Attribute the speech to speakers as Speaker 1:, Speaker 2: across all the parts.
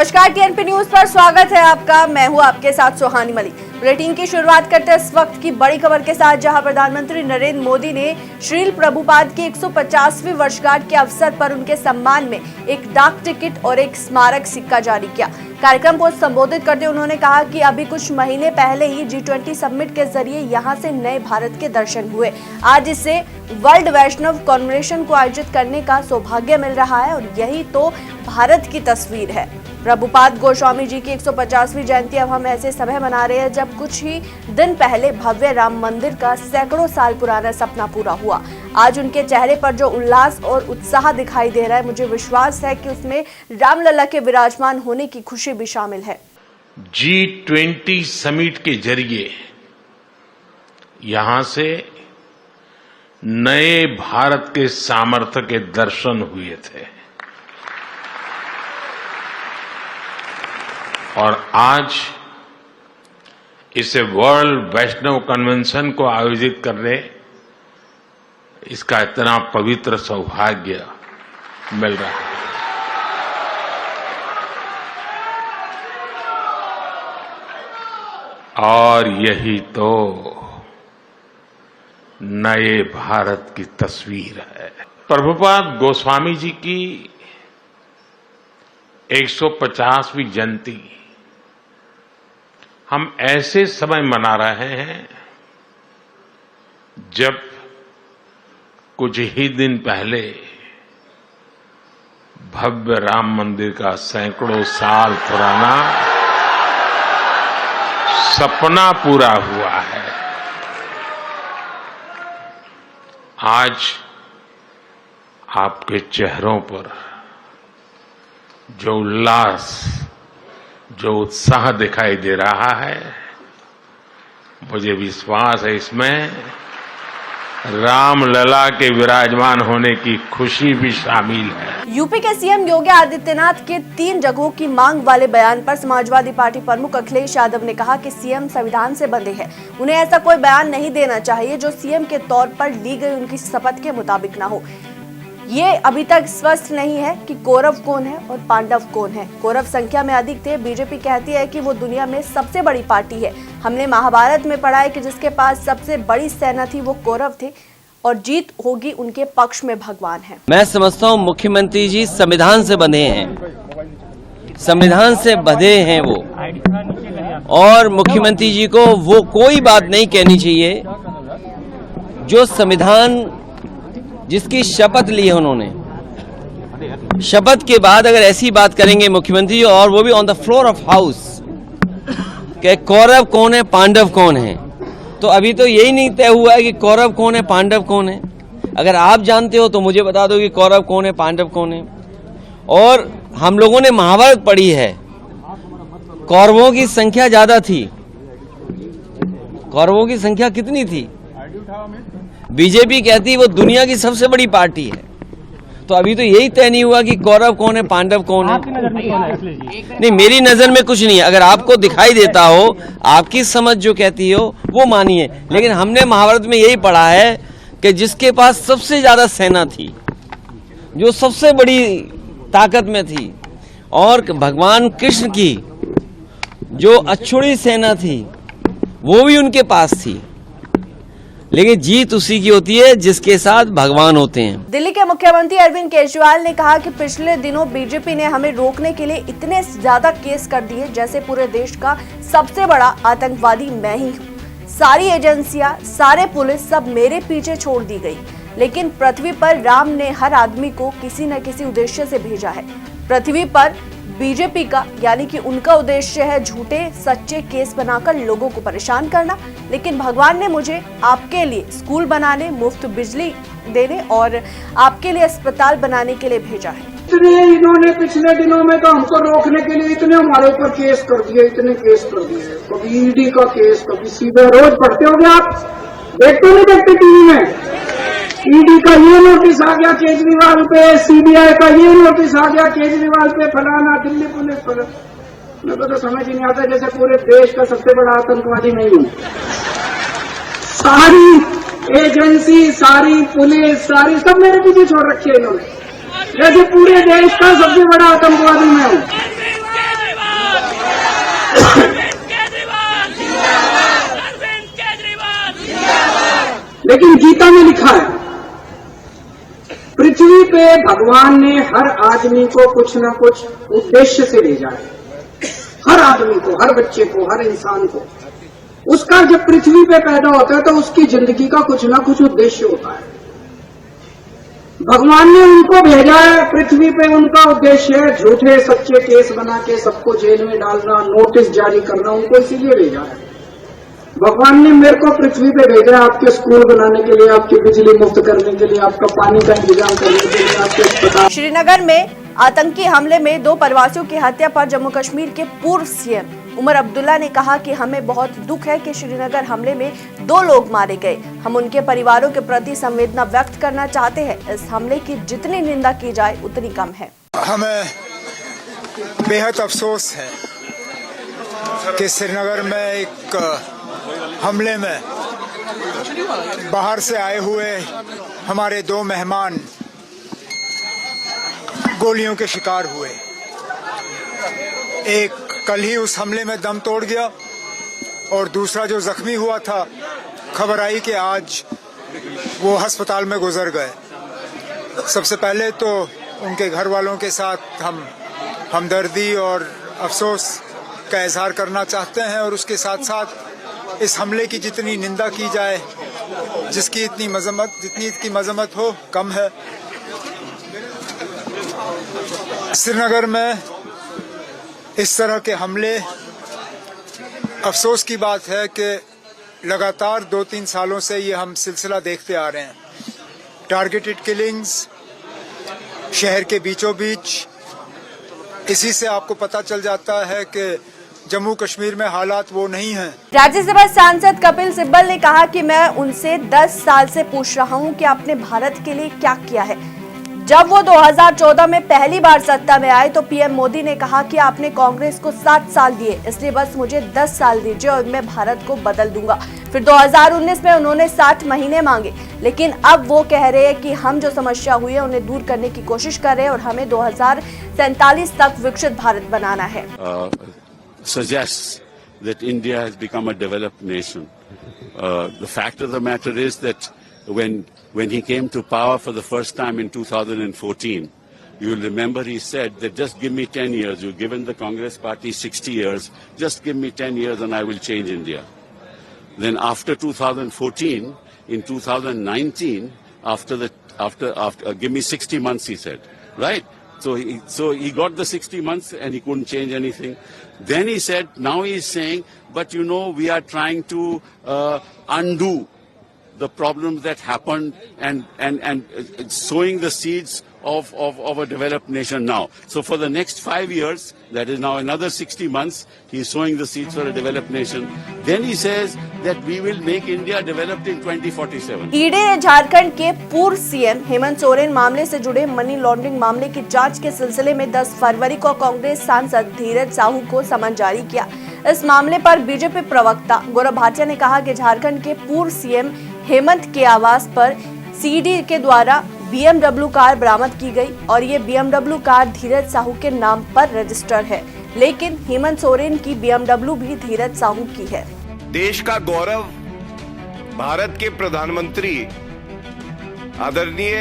Speaker 1: नमस्कार, TNP news पर स्वागत है आपका। मैं हूं आपके साथ सुहानी मलिक। बुलेटिन की शुरुआत करते हैं इस वक्त की बड़ी खबर के साथ, जहां प्रधानमंत्री नरेंद्र मोदी ने श्रील प्रभुपाद की 150वीं वर्षगांठ के अवसर पर उनके सम्मान में एक डाक टिकट और एक स्मारक सिक्का जारी किया। कार्यक्रम को संबोधित करते उन्होंने कहा कि अभी कुछ महीने पहले ही G20 समिट के जरिए यहां से नए भारत के दर्शन हुए। आज इससे वर्ल्ड वैष्णव कॉन्वेंशन को आयोजित करने का सौभाग्य मिल रहा है और यही तो भारत की तस्वीर है। प्रभुपाद गोस्वामी जी की 150वीं जयंती अब हम ऐसे समय मना रहे हैं जब कुछ ही दिन पहले भव्य राम मंदिर का सैकड़ों साल पुराना सपना पूरा हुआ। आज उनके चेहरे पर जो उल्लास और उत्साह दिखाई दे रहा है, मुझे विश्वास है कि उसमें रामलला के विराजमान होने की खुशी भी शामिल है।
Speaker 2: G20 समिट के जरिए यहां से नए भारत के सामर्थ्य के दर्शन हुए थे और आज इसे वर्ल्ड वैष्णव कन्वेंशन को आयोजित करने इसका इतना पवित्र सौभाग्य मिल रहा है। और यही तो नए भारत की तस्वीर है। प्रभुपाद गोस्वामी जी की 150वीं जयंती हम ऐसे समय मना रहे हैं जब कुछ ही दिन पहले भव्य राम मंदिर का सैकड़ों साल पुराना सपना पूरा हुआ है। आज आपके चेहरों पर जो उल्लास, जो उत्साह दिखाई दे रहा है, मुझे विश्वास है इसमें रामलला के विराजमान होने की खुशी भी शामिल है।
Speaker 1: यूपी के सीएम योगी आदित्यनाथ के 3 जगहों की मांग वाले बयान पर समाजवादी पार्टी प्रमुख अखिलेश यादव ने कहा कि सीएम संविधान से बंधे हैं। उन्हें ऐसा कोई बयान नहीं देना चाहिए जो सीएम के तौर पर ली गई उनकी शपथ के मुताबिक न हो। ये अभी तक स्पष्ट नहीं है कि कौरव कौन है और पांडव कौन है। कौरव संख्या में अधिक थे। बीजेपी कहती है कि वो दुनिया में सबसे बड़ी पार्टी है। हमने महाभारत में पढ़ा है कि जिसके पास सबसे बड़ी सेना थी वो कौरव थे और जीत होगी उनके पक्ष में भगवान है।
Speaker 3: मैं समझता हूँ मुख्यमंत्री जी संविधान से बंधे हैं, संविधान से बंधे हैं वो, और मुख्यमंत्री जी को वो कोई बात नहीं कहनी चाहिए जो संविधान जिसकी शपथ ली है उन्होंने, शपथ के बाद अगर ऐसी बात करेंगे मुख्यमंत्री और वो भी on the floor of house कि कौरव कौन है पांडव कौन है, तो अभी तो यही नहीं तय हुआ है कि कौरव कौन है पांडव कौन है। अगर आप जानते हो तो मुझे बता दो कि कौरव कौन है पांडव कौन है। और हम लोगों ने महाभारत पढ़ी है, कौरवों की संख्या ज्यादा थी। कौरवों की संख्या कितनी थी? बीजेपी कहती वो दुनिया की सबसे बड़ी पार्टी है, तो अभी तो यही तय नहीं हुआ कि कौरव कौन है पांडव कौन है। नहीं, मेरी नजर में कुछ नहीं है। अगर आपको दिखाई देता हो, आपकी समझ जो कहती हो वो मानिए, लेकिन हमने महाभारत में यही पढ़ा है कि जिसके पास सबसे ज्यादा सेना थी, जो सबसे बड़ी ताकत में थी, और भगवान कृष्ण की जो अछूती सेना थी वो भी उनके पास थी, लेकिन जीत उसी की होती है जिसके साथ भगवान होते हैं।
Speaker 1: दिल्ली के मुख्यमंत्री अरविंद केजरीवाल ने कहा कि पिछले दिनों बीजेपी ने हमें रोकने के लिए इतने ज्यादा केस कर दिए जैसे पूरे देश का सबसे बड़ा आतंकवादी मैं ही हूँ। सारी एजेंसियां, सारे पुलिस सब मेरे पीछे छोड़ दी गई, लेकिन पृथ्वी पर राम ने हर आदमी को किसी न किसी उद्देश्य से भेजा है। पृथ्वी पर बीजेपी का यानी कि उनका उद्देश्य है झूठे सच्चे केस बनाकर लोगों को परेशान करना, लेकिन भगवान ने मुझे आपके लिए स्कूल बनाने, मुफ्त बिजली देने और आपके लिए अस्पताल बनाने के लिए भेजा है।
Speaker 4: इतने इन्होंने पिछले दिनों में तो हमको रोकने के लिए इतने हमारे ऊपर केस कर दिए, इतने केस कर दिए। कभी ईडी का केस, कभी सीबीआई। रोज पढ़ते होंगे आप, देखते नहीं देखते टीवी में? ईडी का ये नोटिस आ गया केजरीवाल पे, सीबीआई का ये नोटिस आ गया केजरीवाल पे, फलाना दिल्ली पुलिस पर। मेरे को तो समझ ही नहीं आता, जैसे पूरे देश का सबसे बड़ा आतंकवादी नहीं हूं। सारी एजेंसी, सारी पुलिस, सारी सब मेरे पीछे छोड़ रखी है इन्होंने, जैसे पूरे देश का सबसे बड़ा आतंकवादी मैं हूं। लेकिन गीता में लिखा है, पृथ्वी पे भगवान ने हर आदमी को कुछ न कुछ उद्देश्य से भेजा है। हर आदमी को, हर बच्चे को, हर इंसान को। उसका जब पृथ्वी पे पैदा होता है तो उसकी जिंदगी का कुछ न कुछ उद्देश्य होता है। भगवान ने उनको भेजा है पृथ्वी पे, उनका उद्देश्य है झूठे सच्चे केस बना के सबको जेल में डालना, नोटिस जारी करना, उनको इसीलिए भेजा है। भगवान ने मेरे को पृथ्वी पे भेजा है आपके स्कूल बनाने के लिए, आपकी बिजली मुफ्त करने के लिए, आपका पानी का इंतजाम करने के लिए, आपके अस्पताल।
Speaker 1: श्रीनगर में आतंकी हमले में 2 प्रवासियों की हत्या पर जम्मू कश्मीर के पूर्व सीएम उमर अब्दुल्ला ने कहा कि हमें बहुत दुख है कि श्रीनगर हमले में 2 लोग मारे गए। हम उनके परिवारों के प्रति संवेदना व्यक्त करना चाहते हैं। इस हमले की जितनी निंदा की जाए उतनी कम है।
Speaker 5: हमें बेहद अफसोस है कि श्रीनगर में एक हमले में बाहर से आए हुए हमारे 2 मेहमान गोलियों के शिकार हुए। एक कल ही उस हमले में दम तोड़ गया और दूसरा जो जख्मी हुआ था, खबर आई कि आज वो अस्पताल में गुजर गए। सबसे पहले तो उनके घर वालों के साथ हम हमदर्दी और अफसोस का इजहार करना चाहते हैं और उसके साथ साथ इस हमले की जितनी निंदा की जाए, जितनी इसकी मजम्मत हो, कम है। श्रीनगर में इस तरह के हमले, अफसोस की बात है कि लगातार 2-3 सालों से ये हम सिलसिला देखते आ रहे हैं। टारगेटेड किलिंग्स शहर के बीचों बीच। इसी से आपको पता चल जाता है कि जम्मू कश्मीर में हालात वो नहीं हैं।
Speaker 1: राज्यसभा सांसद कपिल सिब्बल ने कहा कि मैं उनसे 10 साल से पूछ रहा हूं कि आपने भारत के लिए क्या किया है। जब वो 2014 में पहली बार सत्ता में आए तो पीएम मोदी ने कहा कि आपने कांग्रेस को 7 साल दिए, इसलिए बस मुझे 10 साल दीजिए और मैं भारत को बदल दूंगा। फिर 2019 में उन्होंने 60 महीने मांगे, लेकिन अब वो कह रहे हैं कि हम जो समस्या हुई है उन्हें दूर करने की कोशिश कर रहे हैं और हमें 2047 तक विकसित भारत बनाना है।
Speaker 6: Suggests that India has become a developed nation. The fact of the matter is that when he came to power for the first time in 2014, you will remember he said that just give me 10 years. You've given the Congress party 60 years. Just give me 10 years and I will change India. Then after 2014, in 2019, give me 60 months, he said, right? So he got the 60 months and he couldn't change anything. Then he said, now he is saying, but you know, we are trying to undo the problems that happened and sowing the seeds of a developed nation now. So for the next 5 years, that is now another 60 months, he is sowing the seeds for a developed nation. Then he says that we will make India developed in 2047.
Speaker 1: ED ने झारखंड के पूर्व CM Hemant Soren मामले से जुड़े money laundering मामले की जांच के सिलसिले में 10 फरवरी को कांग्रेस सांसद धीरज साहू को समन जारी किया। इस मामले पर बीजेपी प्रवक्ता गौरव भाटिया ने कहा कि झारखंड के पूर्व सीएम हेमंत के आवास पर सीडी के द्वारा BMW कार बरामद की गई और ये BMW कार धीरज साहू के नाम पर रजिस्टर्ड है, लेकिन हेमंत सोरेन की BMW भी धीरज साहू की है।
Speaker 7: देश का गौरव भारत के प्रधानमंत्री आदरणीय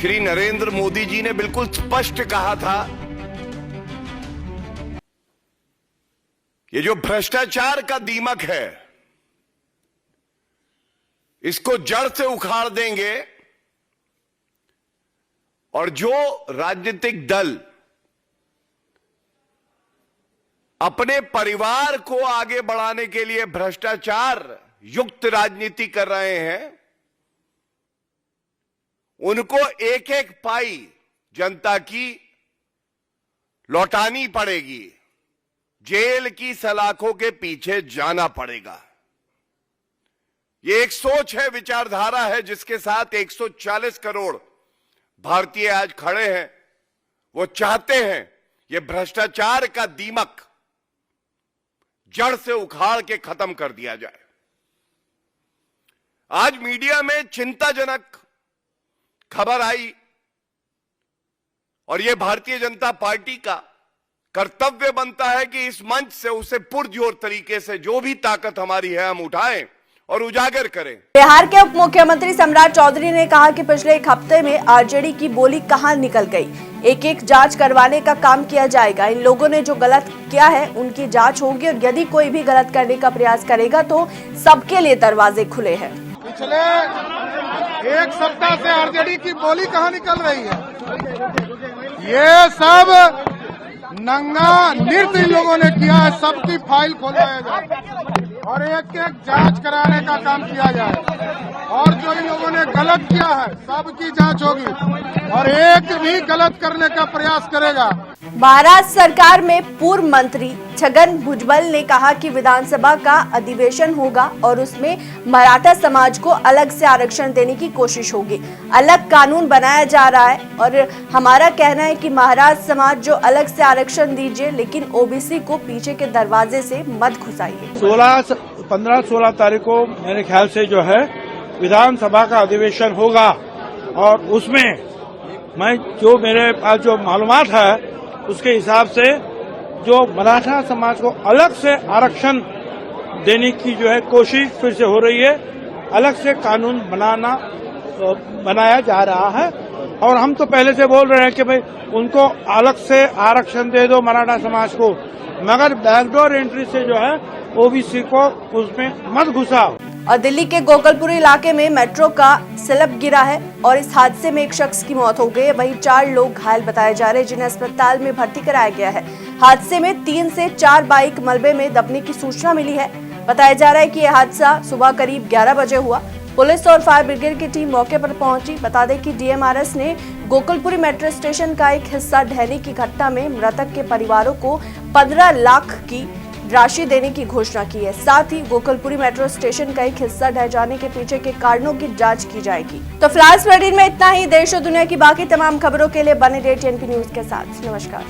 Speaker 7: श्री नरेंद्र मोदी जी ने बिल्कुल स्पष्ट कहा था, ये जो भ्रष्टाचार का दीमक है इसको जड़ से उखाड़ देंगे और जो राजनीतिक दल अपने परिवार को आगे बढ़ाने के लिए भ्रष्टाचार युक्त राजनीति कर रहे हैं, उनको एक एक पाई जनता की लौटानी पड़ेगी, जेल की सलाखों के पीछे जाना पड़ेगा। ये एक सोच है, विचारधारा है जिसके साथ 140 करोड़ भारतीय आज खड़े हैं। वो चाहते हैं ये भ्रष्टाचार का दीमक जड़ से उखाड़ के खत्म कर दिया जाए। आज मीडिया में चिंताजनक खबर आई और ये भारतीय जनता पार्टी का कर्तव्य बनता है कि इस मंच से उसे पुरजोर तरीके से जो भी ताकत हमारी है हम उठाएं और उजागर करें।
Speaker 1: बिहार के उप मुख्यमंत्री सम्राट चौधरी ने कहा कि पिछले एक हफ्ते में आरजेडी की बोली कहां निकल गई। एक एक जांच करवाने का काम किया जाएगा। इन लोगों ने जो गलत किया है उनकी जांच होगी और यदि कोई भी गलत करने का प्रयास करेगा तो सबके लिए दरवाजे खुले हैं।
Speaker 8: पिछले एक सप्ताह से आरजेडी की बोली कहां निकल रही है? ये सब नंगा नृत्य इन लोगों ने किया है। सबकी फाइल खोलवाया जाए और एक एक जांच कराने का काम किया जाए और जो इन लोगों ने गलत किया है सबकी जांच होगी और एक भी गलत करने का प्रयास करेगा।
Speaker 1: महाराष्ट्र सरकार में पूर्व मंत्री छगन भुजबल ने कहा कि विधानसभा का अधिवेशन होगा और उसमें मराठा समाज को अलग से आरक्षण देने की कोशिश होगी। अलग कानून बनाया जा रहा है और हमारा कहना है कि महाराष्ट्र समाज जो अलग से आरक्षण दीजिए, लेकिन ओबीसी को पीछे के दरवाजे से मत घुसाइए।
Speaker 8: 15-16 तारीख को मेरे ख्याल से जो है विधानसभा का अधिवेशन होगा और उसमें मैं जो मेरे पास जो मालूमात है उसके हिसाब से जो मराठा समाज को अलग से आरक्षण देने की जो है कोशिश फिर से हो रही है। अलग से कानून बनाया जा रहा है और हम तो पहले से बोल रहे हैं कि भाई उनको अलग से आरक्षण दे दो मराठा समाज को, मगर बैकडोर एंट्री से जो है ओबीसी को उसमें मत घुसाओ।
Speaker 1: और दिल्ली के गोकुलपुरी इलाके में मेट्रो का स्लैब गिरा है और इस हादसे में एक शख्स की मौत हो गई है। वहीं 4 लोग घायल बताए जा रहे हैं जिन्हें अस्पताल में भर्ती कराया गया है। हादसे में 3 से 4 बाइक मलबे में दबने की सूचना मिली है। बताया जा रहा है कि यह हादसा सुबह करीब 11 बजे हुआ। पुलिस और फायर ब्रिगेड की टीम मौके पर पहुंची। बता दें कि डीएमआरएस ने गोकुलपुरी मेट्रो स्टेशन का एक हिस्सा ढहने की घटना में मृतक के परिवारों को 15 लाख की राशि देने की घोषणा की है। साथ ही गोकुलपुरी मेट्रो स्टेशन का एक हिस्सा ढह जाने के पीछे के कारणों की जांच की जाएगी। तो फिलहाल इस बुलेटिन में इतना ही। देश और दुनिया की बाकी तमाम खबरों के लिए बने रहिए टीएनपी न्यूज के साथ। नमस्कार।